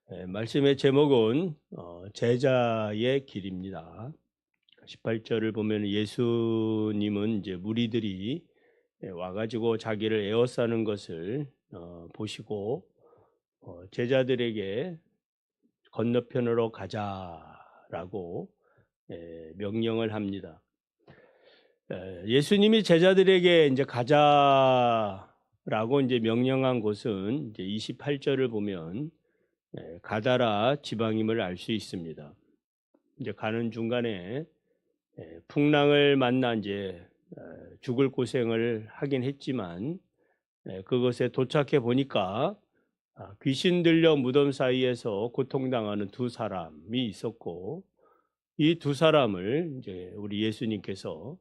말씀의 제목은 제자의 길입니다. 18절을 보면 예수님은 이제 무리들이 와가지고 자기를 에워싸는 것을 보시고 제자들에게 건너편으로 가자라고 명령을 합니다. 예수님이 제자들에게 이제 가자라고 이제 명령한 곳은 이제 28절을 보면 가다라 지방임을 알 수 있습니다. 이제 가는 중간에 풍랑을 만나 이제 죽을 고생을 하긴 했지만 그것에 도착해 보니까 귀신 들려 무덤 사이에서 고통당하는 두 사람이 있었고 이 두 사람을 이제 우리 예수님께서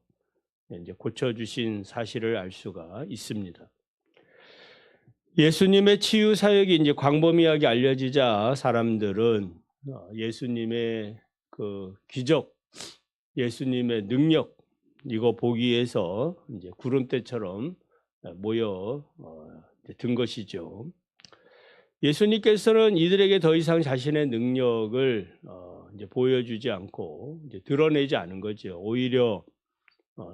이제 고쳐주신 사실을 알 수가 있습니다. 예수님의 치유 사역이 이제 광범위하게 알려지자 사람들은 예수님의 그 기적, 예수님의 능력 이거 보기 위해서 이제 구름대처럼 모여 든 것이죠. 예수님께서는 이들에게 더 이상 자신의 능력을 이제 보여주지 않고 이제 드러내지 않은 거죠. 오히려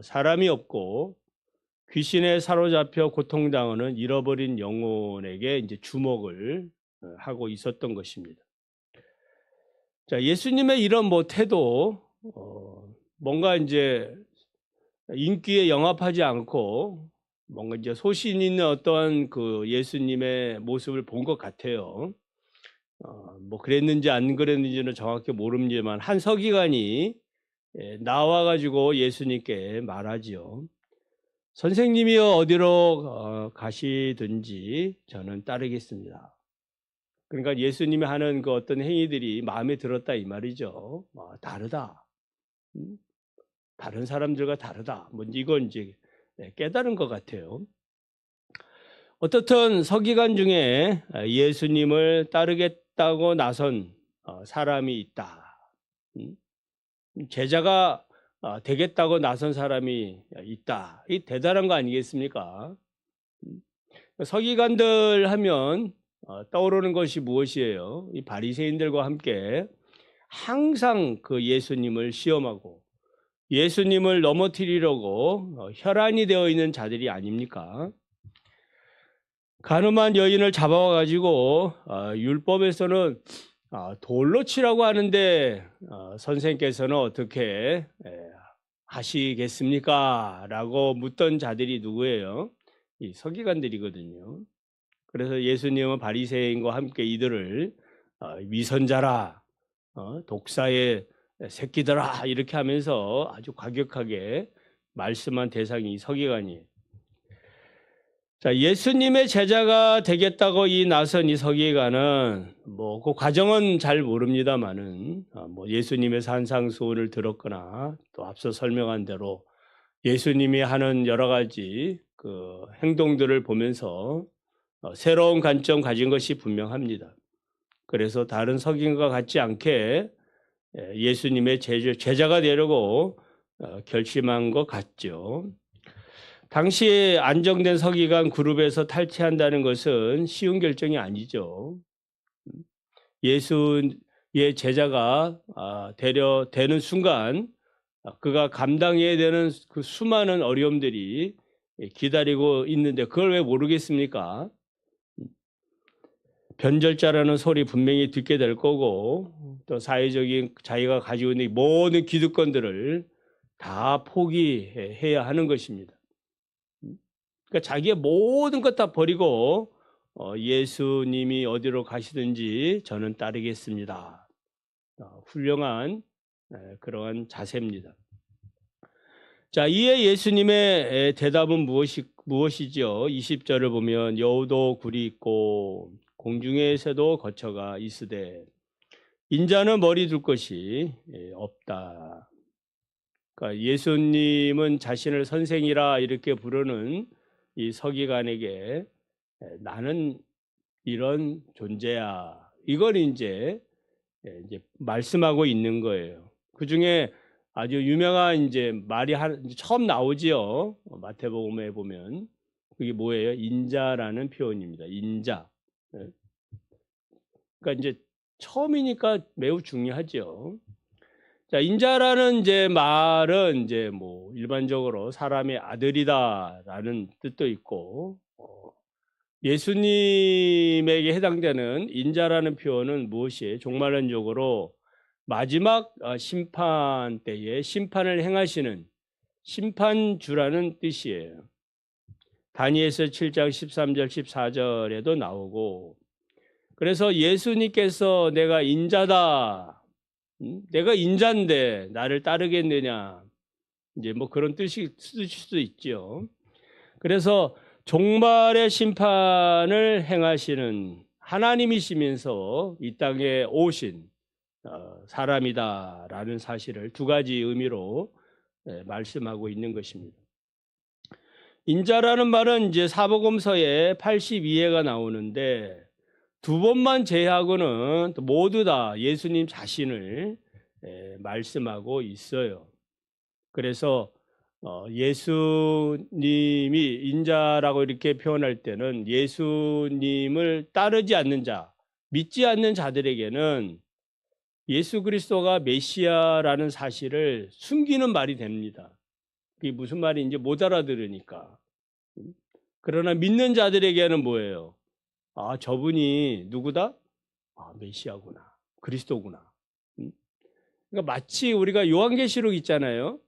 사람이 없고 귀신에 사로잡혀 고통당하는 잃어버린 영혼에게 이제 주목을 하고 있었던 것입니다. 자, 예수님의 이런 태도, 뭔가 이제 인기에 영합하지 않고 뭔가 이제 소신 있는 어떠한 그 예수님의 모습을 본 것 같아요. 그랬는지 안 그랬는지는 정확히 모릅니다만 한 서기관이 나와가지고 예수님께 말하지요. 선생님이여 어디로 가시든지 저는 따르겠습니다. 그러니까 예수님이 하는 그 어떤 행위들이 마음에 들었다 이 말이죠. 다르다. 다른 사람들과 다르다. 이건 이제 깨달은 것 같아요. 어떻든 서기관 중에 예수님을 따르겠다고 나선 사람이 있다. 제자가 되겠다고 나선 사람이 있다. 이 대단한 거 아니겠습니까? 서기관들 하면 떠오르는 것이 무엇이에요? 이 바리새인들과 함께 항상 그 예수님을 시험하고 예수님을 넘어뜨리려고 혈안이 되어 있는 자들이 아닙니까? 가늠한 여인을 잡아와 가지고 율법에서는 돌로 치라고 하는데 선생께서는 어떻게 하시겠습니까? 라고 묻던 자들이 누구예요? 이 서기관들이거든요. 그래서 예수님은 바리새인과 함께 이들을 위선자라, 독사의 새끼들아 이렇게 하면서 아주 과격하게 말씀한 대상이 서기관이에요. 자, 예수님의 제자가 되겠다고 나선 이 서기관은 그 과정은 잘 모릅니다만은 예수님의 산상수훈을 들었거나 또 앞서 설명한 대로 예수님이 하는 여러 가지 그 행동들을 보면서 새로운 관점 가진 것이 분명합니다. 그래서 다른 서기관과 같지 않게 예수님의 제자가 되려고 결심한 것 같죠. 당시에 안정된 서기관 그룹에서 탈퇴한다는 것은 쉬운 결정이 아니죠. 예수의 제자가 되는 순간 그가 감당해야 되는 그 수많은 어려움들이 기다리고 있는데 그걸 왜 모르겠습니까? 변절자라는 소리 분명히 듣게 될 거고 또 사회적인 자기가 가지고 있는 모든 기득권들을 다 포기해야 하는 것입니다. 그러니까 자기의 모든 것 다 버리고 예수님이 어디로 가시든지 저는 따르겠습니다. 훌륭한 그러한 자세입니다. 자, 이에 예수님의 대답은 무엇이죠? 20절을 보면 여우도 굴이 있고 공중의 새도 거처가 있으되 인자는 머리 둘 것이 없다. 그러니까 예수님은 자신을 선생이라 이렇게 부르는 이 서기관에게 나는 이런 존재야. 이걸 이제 말씀하고 있는 거예요. 그 중에 아주 유명한 이제 말이 처음 나오지요. 마태복음에 보면 그게 뭐예요? 인자라는 표현입니다. 인자. 그러니까 이제 처음이니까 매우 중요하죠. 자, 인자라는 이제 말은 이제 뭐 일반적으로 사람의 아들이다라는 뜻도 있고, 예수님에게 해당되는 인자라는 표현은 무엇이에요? 종말론적으로 마지막 심판 때에 심판을 행하시는 심판주라는 뜻이에요. 다니엘서 7장 13절 14절에도 나오고, 그래서 예수님께서 내가 인자다, 내가 인자인데 나를 따르겠느냐, 이제 뭐 그런 뜻이 쓰실 수도 있죠. 그래서 종말의 심판을 행하시는 하나님이시면서 이 땅에 오신 사람이다라는 사실을 두 가지 의미로 말씀하고 있는 것입니다. 인자라는 말은 이제 사복음서에 82회가 나오는데 두 번만 제외하고는 모두 다 예수님 자신을 말씀하고 있어요. 그래서 예수님이 인자라고 이렇게 표현할 때는 예수님을 따르지 않는 자, 믿지 않는 자들에게는 예수 그리스도가 메시아라는 사실을 숨기는 말이 됩니다. 그게 무슨 말인지 못 알아들으니까. 그러나 믿는 자들에게는 뭐예요? 아, 저분이 누구다? 아, 메시아구나. 그리스도구나. 그러니까 마치 우리가 요한계시록 있잖아요.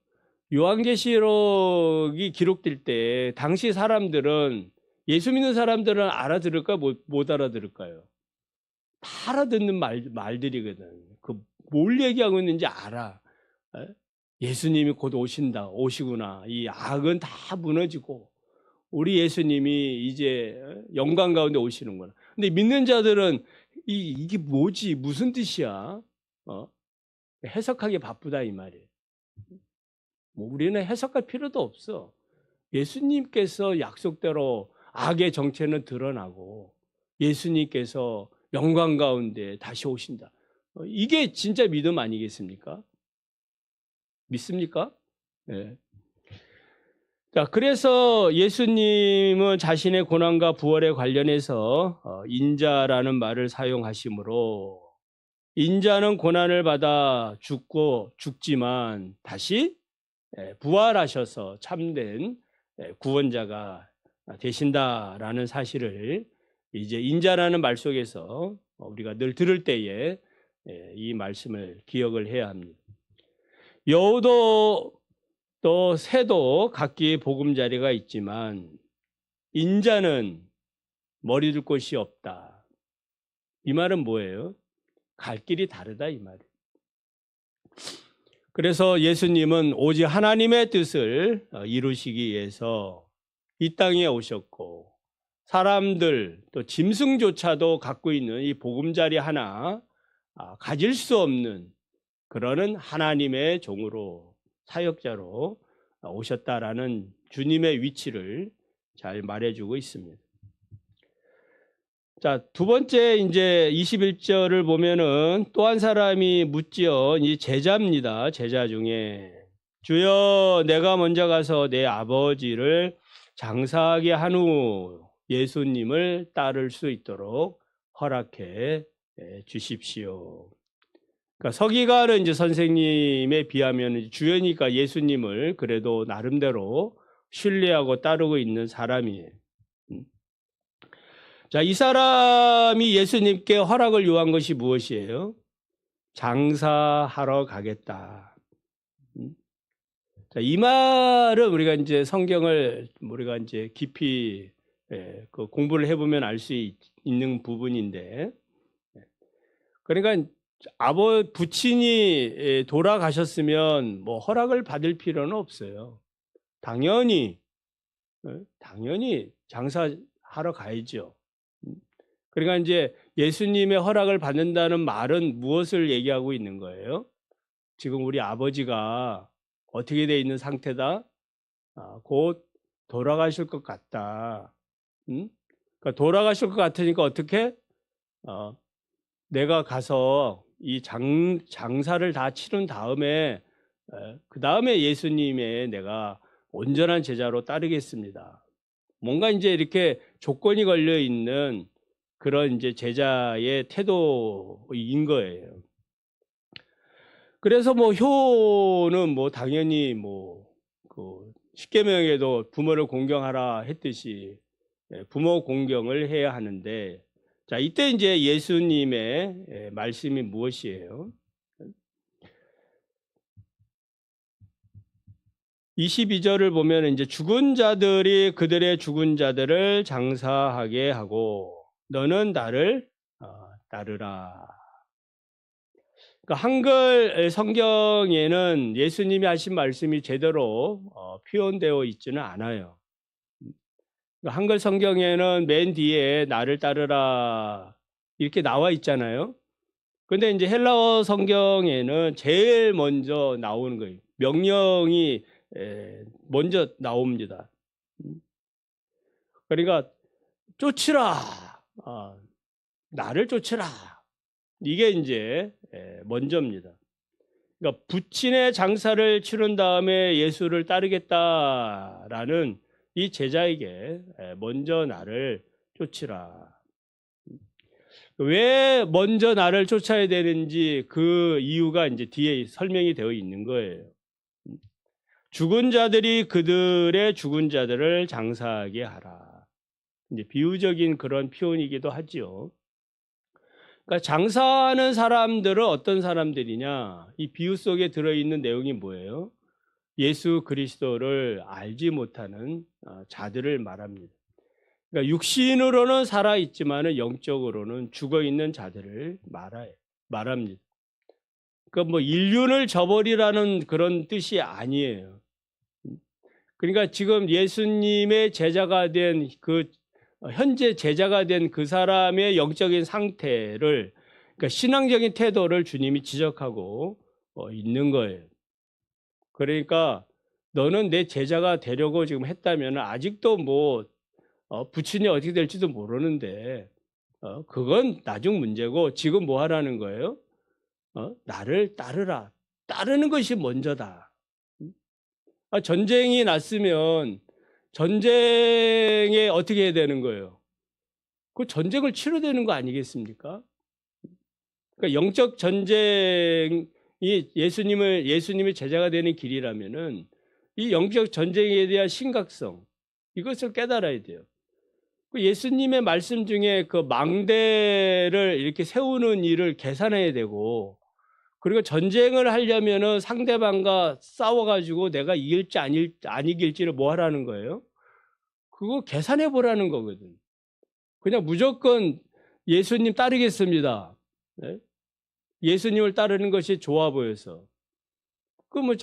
요한계시록이 기록될 때 당시 사람들은, 예수 믿는 사람들은 알아들을까 못 알아들을까요? 다 알아듣는 말들이거든. 뭘 얘기하고 있는지 알아. 예수님이 곧 오시구나. 이 악은 다 무너지고 우리 예수님이 이제 영광 가운데 오시는구나. 근데 믿는 자들은 이게 뭐지? 무슨 뜻이야? 해석하기 바쁘다 이 말이에요. 뭐 우리는 해석할 필요도 없어. 예수님께서 약속대로 악의 정체는 드러나고 예수님께서 영광 가운데 다시 오신다. 이게 진짜 믿음 아니겠습니까? 믿습니까? 네. 자, 그래서 예수님은 자신의 고난과 부활에 관련해서 인자라는 말을 사용하시므로, 인자는 고난을 받아 죽지만 다시 부활하셔서 참된 구원자가 되신다라는 사실을 이제 인자라는 말 속에서 우리가 늘 들을 때에 이 말씀을 기억을 해야 합니다. 여우도 또 새도 각기 보금자리가 있지만 인자는 머리 둘 곳이 없다. 이 말은 뭐예요? 갈 길이 다르다 이 말이에요. 그래서 예수님은 오직 하나님의 뜻을 이루시기 위해서 이 땅에 오셨고, 사람들 또 짐승조차도 갖고 있는 이 보금자리 하나 가질 수 없는 그러는 하나님의 종으로, 사역자로 오셨다라는 주님의 위치를 잘 말해주고 있습니다. 자, 두 번째 이제 21절을 보면은 또 한 사람이 묻지요. 이 제자입니다. 제자 중에 주여 내가 먼저 가서 내 아버지를 장사하게 한 후 예수님을 따를 수 있도록 허락해 주십시오. 그러니까 서기관은 이제 선생님에 비하면 주여니까 예수님을 그래도 나름대로 신뢰하고 따르고 있는 사람이에요. 자, 이 사람이 예수님께 허락을 요한 것이 무엇이에요? 장사하러 가겠다. 자, 이 말은 우리가 이제 성경을 우리가 이제 깊이 그 공부를 해보면 알 수 있는 부분인데, 그러니까 부친이 돌아가셨으면 뭐 허락을 받을 필요는 없어요. 당연히 장사하러 가야죠. 그러니까 이제 예수님의 허락을 받는다는 말은 무엇을 얘기하고 있는 거예요? 지금 우리 아버지가 어떻게 돼 있는 상태다? 곧 돌아가실 것 같다. 그러니까 돌아가실 것 같으니까 어떻게? 내가 가서 이 장사를 다 치른 다음에 그 다음에 예수님의 내가 온전한 제자로 따르겠습니다. 뭔가 이제 이렇게 조건이 걸려 있는 그런 이제 제자의 태도인 거예요. 그래서 뭐 효는 뭐 당연히 뭐그 십계명에도 부모를 공경하라 했듯이 부모 공경을 해야 하는데, 자, 이때 이제 예수님의 말씀이 무엇이에요? 22절을 보면 이제 죽은 자들이 그들의 죽은 자들을 장사하게 하고 너는 나를 따르라. 그러니까 한글 성경에는 예수님이 하신 말씀이 제대로 표현되어 있지는 않아요. 그러니까 한글 성경에는 맨 뒤에 나를 따르라 이렇게 나와 있잖아요. 근데 이제 헬라어 성경에는 제일 먼저 나오는 거예요. 명령이 먼저 나옵니다. 그러니까 쫓으라, 나를 쫓으라. 이게 이제 먼저입니다. 그러니까 부친의 장사를 치른 다음에 예수를 따르겠다라는 이 제자에게 먼저 나를 쫓으라. 왜 먼저 나를 쫓아야 되는지 그 이유가 이제 뒤에 설명이 되어 있는 거예요. 죽은 자들이 그들의 죽은 자들을 장사하게 하라. 이제 비유적인 그런 표현이기도 하지요. 그러니까 장사하는 사람들은 어떤 사람들이냐? 이 비유 속에 들어있는 내용이 뭐예요? 예수 그리스도를 알지 못하는 자들을 말합니다. 그러니까 육신으로는 살아있지만 영적으로는 죽어있는 자들을 말합니다. 그러니까 뭐 인륜을 저버리라는 그런 뜻이 아니에요. 그러니까 지금 예수님의 제자가 된 현재 제자가 된 그 사람의 영적인 상태를, 그러니까 신앙적인 태도를 주님이 지적하고 있는 거예요. 그러니까 너는 내 제자가 되려고 지금 했다면 아직도 부친이 어떻게 될지도 모르는데 그건 나중 문제고 지금 뭐 하라는 거예요? 나를 따르라. 따르는 것이 먼저다. 전쟁이 났으면 전쟁에 어떻게 해야 되는 거예요? 그 전쟁을 치러야 되는 거 아니겠습니까? 그러니까 영적 전쟁이 예수님의 제자가 되는 길이라면은 이 영적 전쟁에 대한 심각성, 이것을 깨달아야 돼요. 예수님의 말씀 중에 그 망대를 이렇게 세우는 일을 계산해야 되고, 그리고 전쟁을 하려면은 상대방과 싸워가지고 내가 이길지 안 이길지를 뭐 하라는 거예요? 그거 계산해 보라는 거거든. 그냥 무조건 예수님 따르겠습니다. 네? 예수님을 따르는 것이 좋아 보여서.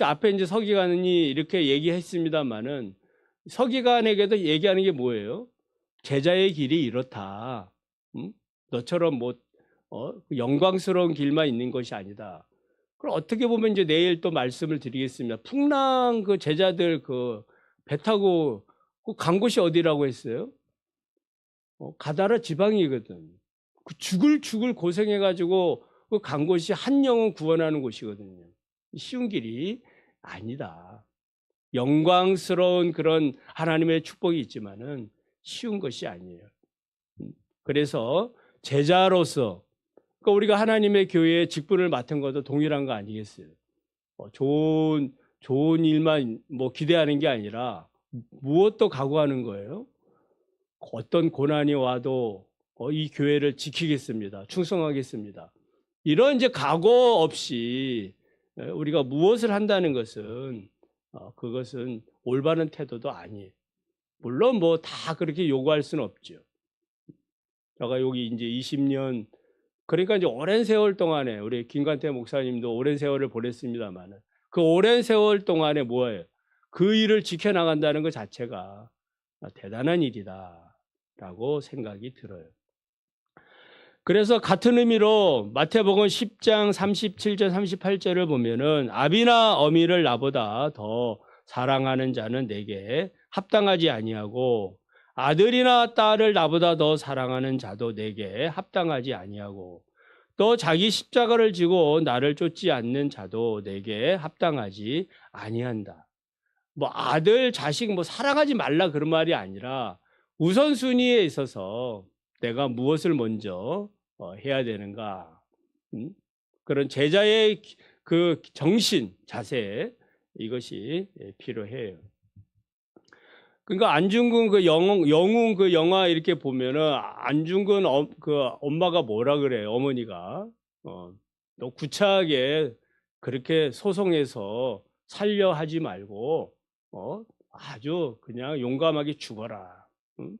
앞에 이제 서기관이 이렇게 얘기했습니다만은 서기관에게도 얘기하는 게 뭐예요? 제자의 길이 이렇다. 너처럼 영광스러운 길만 있는 것이 아니다. 그럼 어떻게 보면 이제 내일 또 말씀을 드리겠습니다. 풍랑 그 제자들 배 타고 간 곳이 어디라고 했어요? 가다라 지방이거든. 죽을 고생해가지고 간 곳이 한 영혼 구원하는 곳이거든요. 쉬운 길이 아니다. 영광스러운 그런 하나님의 축복이 있지만은 쉬운 것이 아니에요. 그래서 제자로서 우리가 하나님의 교회에 직분을 맡은 것도 동일한 거 아니겠어요? 좋은 일만 기대하는 게 아니라 무엇도 각오하는 거예요. 어떤 고난이 와도 이 교회를 지키겠습니다. 충성하겠습니다. 이런 이제 각오 없이 우리가 무엇을 한다는 것은 그것은 올바른 태도도 아니에요. 물론 다 그렇게 요구할 수는 없죠. 제가 여기 이제 20년, 그러니까 이제 오랜 세월 동안에 우리 김관태 목사님도 오랜 세월을 보냈습니다만 그 오랜 세월 동안에 뭐예요? 그 일을 지켜나간다는 것 자체가 대단한 일이다라고 생각이 들어요. 그래서 같은 의미로 마태복음 10장 37절 38절을 보면은 아비나 어미를 나보다 더 사랑하는 자는 내게 합당하지 아니하고 아들이나 딸을 나보다 더 사랑하는 자도 내게 합당하지 아니하고 또 자기 십자가를 지고 나를 쫓지 않는 자도 내게 합당하지 아니한다. 아들, 자식 사랑하지 말라 그런 말이 아니라 우선순위에 있어서 내가 무엇을 먼저 해야 되는가? 그런 제자의 그 정신, 자세 이것이 필요해요. 그러니까 안중근 그 영웅 그 영화 이렇게 보면은 안중근 그 엄마가 뭐라 그래요? 어머니가 너 구차하게 그렇게 소송해서 살려 하지 말고 아주 그냥 용감하게 죽어라. 응?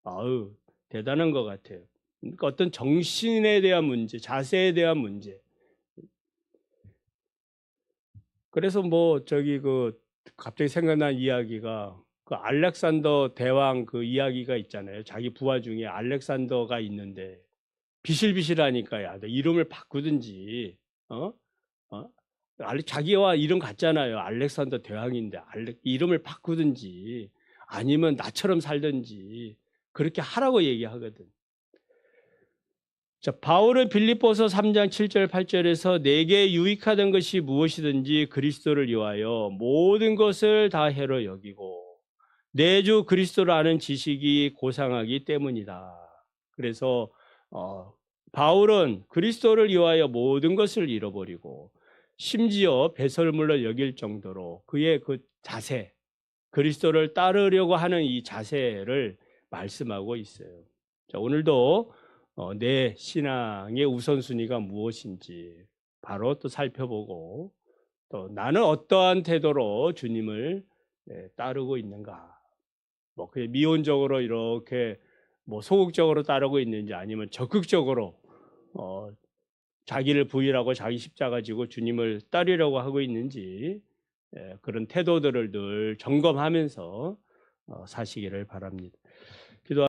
아유 대단한 것 같아요. 그러니까 어떤 정신에 대한 문제, 자세에 대한 문제. 그래서 뭐 저기 그 갑자기 생각난 이야기가 그 알렉산더 대왕 그 이야기가 있잖아요. 자기 부하 중에 알렉산더가 있는데 비실비실하니까 야, 너 이름을 바꾸든지 어? 어? 자기와 이름 같잖아요. 알렉산더 대왕인데 이름을 바꾸든지 아니면 나처럼 살든지 그렇게 하라고 얘기하거든. 자, 바울은 빌립보서 3장 7절 8절에서 내게 유익하던 것이 무엇이든지 그리스도를 위하여 모든 것을 다 해로 여기고 내 주 그리스도를 아는 지식이 고상하기 때문이다. 그래서 바울은 그리스도를 위하여 모든 것을 잃어버리고 심지어 배설물로 여길 정도로 그의 그 자세, 그리스도를 따르려고 하는 이 자세를 말씀하고 있어요. 자, 오늘도 내 신앙의 우선순위가 무엇인지 바로 또 살펴보고 또 나는 어떠한 태도로 주님을 따르고 있는가. 뭐 그냥 미온적으로 이렇게 뭐 소극적으로 따르고 있는지 아니면 적극적으로 자기를 부인하고 자기 십자가 지고 주님을 따르려고 하고 있는지 그런 태도들을 늘 점검하면서 사시기를 바랍니다.